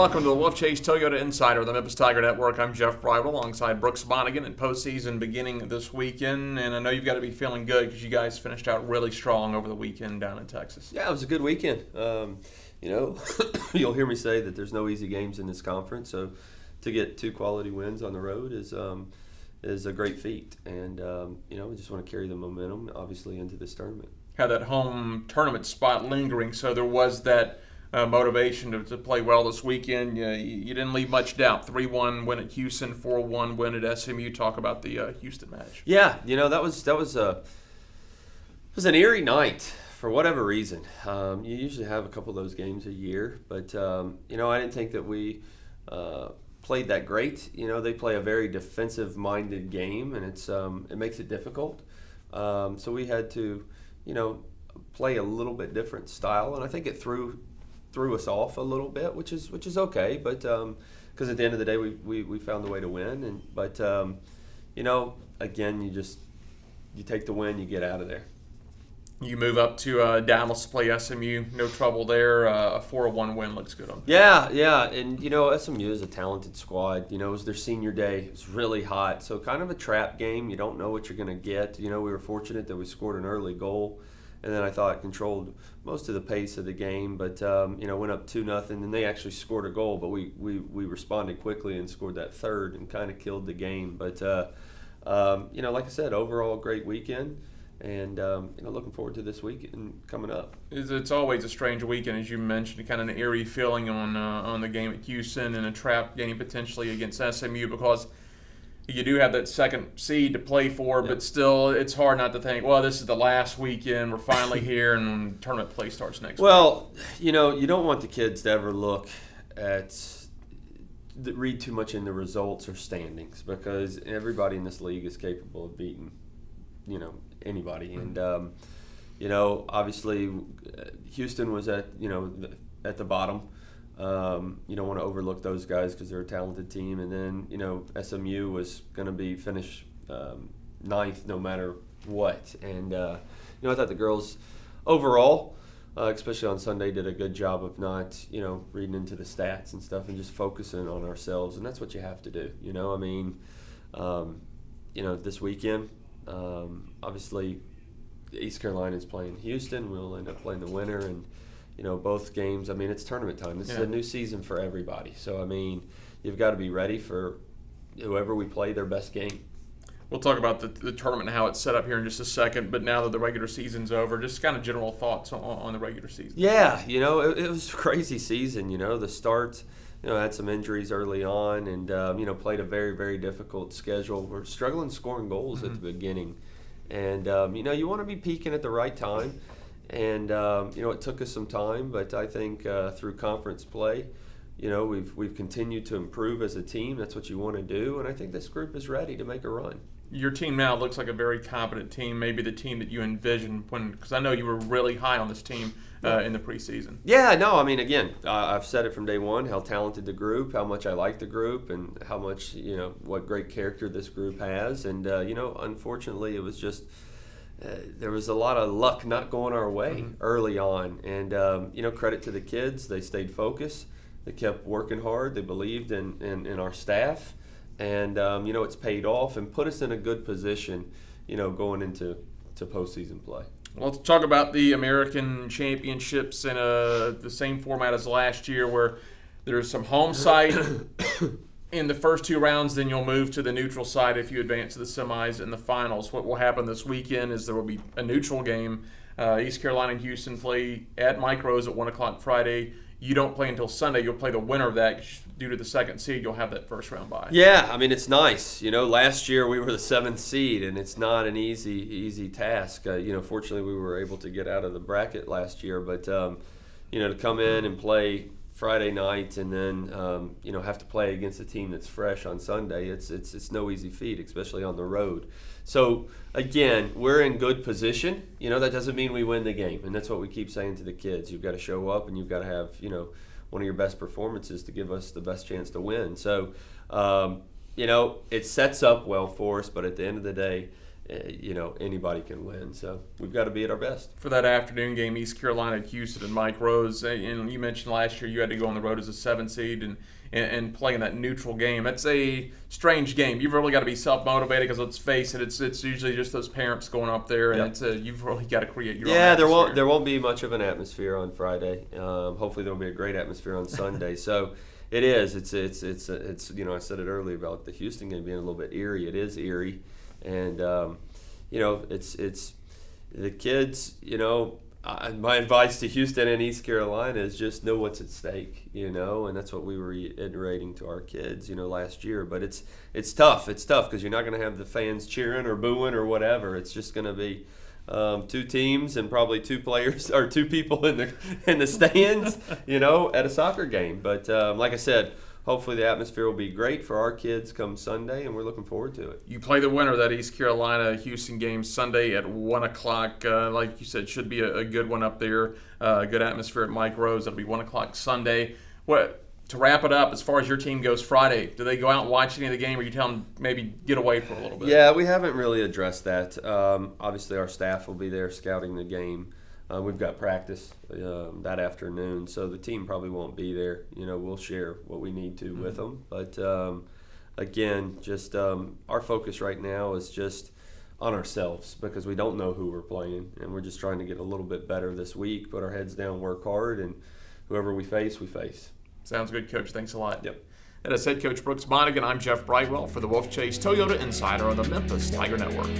welcome to the Wolfchase Toyota Insider, the Memphis Tiger Network. I'm Jeff Brightwell alongside Brooks Monaghan, and postseason beginning this weekend. And I know you've got to be feeling good because you guys finished out really strong over the weekend down in Texas. Yeah, it was a good weekend. You'll hear me say that there's no easy games in this conference, so to get two quality wins on the road is a great feat. And we just want to carry the momentum, obviously, into this tournament. Had that home tournament spot lingering, so there was that motivation to play well this weekend. You didn't leave much doubt. 3-1 win at Houston, 4-1 win at SMU. Talk about the Houston match. Yeah, that was an eerie night for whatever reason. You usually have a couple of those games a year, but I didn't think that we played that great. They play a very defensive-minded game, and it makes it difficult. So we had to play a little bit different style, and I think it threw us off a little bit, which is okay, but because at the end of the day we found a way to win, but again, you take the win, you get out of there. You move up to Dallas to play SMU, no trouble there. A 4-1 win looks good on. Yeah, and SMU is a talented squad. It was their senior day. It was really hot, so kind of a trap game. You don't know what you're going to get. We were fortunate that we scored an early goal, and then I thought controlled most of the pace of the game, but went up 2-0, and they actually scored a goal, but we responded quickly and scored that third and kind of killed the game. But like I said, overall great weekend. And looking forward to this week and coming up. It's always a strange weekend, as you mentioned, kind of an eerie feeling on the game at Houston and a trap game potentially against SMU, because you do have that second seed to play for, but still it's hard not to think, well, this is the last weekend, we're finally here, and tournament play starts next week. Well, you don't want the kids to ever read too much into results or standings, because everybody in this league is capable of beating anybody. And obviously Houston was at the bottom. You don't want to overlook those guys because they're a talented team. And then SMU was going to finish ninth no matter what. And I thought the girls overall, especially on Sunday, did a good job of not reading into the stats and stuff and just focusing on ourselves. And that's what you have to do. This weekend, obviously East Carolina is playing Houston. We'll end up playing the winner, and both games, it's tournament time. This is a new season for everybody, so you've got to be ready for whoever we play their best game. We'll talk about the tournament and how it's set up here in just a second, but now that the regular season's over, just kind of general thoughts on the regular season. Yeah, it was a crazy season. The start, had some injuries early on, and played a very, very difficult schedule. We're struggling scoring goals at the beginning, and you want to be peaking at the right time, and it took us some time, but I think through conference play, we've continued to improve as a team. That's what you want to do, and I think this group is ready to make a run. Your team now looks like a very competent team, maybe the team that you envisioned because I know you were really high on this team in the preseason. Yeah, no, again, I've said it from day one, how talented the group, how much I like the group, and how much, what great character this group has. And, unfortunately, it was just there was a lot of luck not going our way early on. And, credit to the kids. They stayed focused. They kept working hard. They believed in our staff. And, it's paid off and put us in a good position, going into postseason play. Well, let's talk about the American Championships in the same format as last year, where there's some home site in the first two rounds, then you'll move to the neutral side if you advance to the semis and the finals. What will happen this weekend is there will be a neutral game. East Carolina and Houston play at Mike Rose at 1 o'clock Friday. You don't play until Sunday. You'll play the winner of that. Due to the second seed, you'll have that first round bye. Yeah, it's nice. Last year we were the 7th seed, and it's not an easy task. Fortunately we were able to get out of the bracket last year, but to come in and play Friday night and then have to play against a team that's fresh on Sunday, it's no easy feat, especially on the road. So again, we're in good position. That doesn't mean we win the game, and that's what we keep saying to the kids. You've got to show up, and you've got to have one of your best performances to give us the best chance to win. So it sets up well for us, but at the end of the day, anybody can win. So we've got to be at our best. For that afternoon game, East Carolina at Houston and Mike Rose, and you mentioned last year you had to go on the road as a 7 seed and play in that neutral game. That's a strange game. You've really got to be self-motivated because let's face it, it's usually just those parents going up there, and you've really got to create your own atmosphere. there won't be much of an atmosphere on Friday. Hopefully there will be a great atmosphere on Sunday. So it is. It's I said it earlier about the Houston game being a little bit eerie. It is eerie. And it's the kids. My advice to Houston and East Carolina is just know what's at stake. And that's what we were reiterating to our kids. Last year. But it's tough. It's tough because you're not going to have the fans cheering or booing or whatever. It's just going to be two teams and probably two players or two people in the stands. At a soccer game. But like I said. Hopefully the atmosphere will be great for our kids come Sunday, and we're looking forward to it. You play the winner of that East Carolina-Houston game Sunday at 1 o'clock. Like you said, should be a good one up there. Good atmosphere at Mike Rose. That'll be 1 o'clock Sunday. To wrap it up, as far as your team goes Friday, do they go out and watch any of the game, or you tell them maybe get away for a little bit? Yeah, we haven't really addressed that. Obviously, our staff will be there scouting the game. We've got practice that afternoon, so the team probably won't be there. We'll share what we need to with them. But, again, just our focus right now is just on ourselves because we don't know who we're playing, and we're just trying to get a little bit better this week, put our heads down, work hard, and whoever we face, we face. Sounds good, Coach. Thanks a lot. Yep. And as head coach Brooks Monaghan, I'm Jeff Brightwell for the Wolfchase Toyota Insider on the Memphis Tiger Network.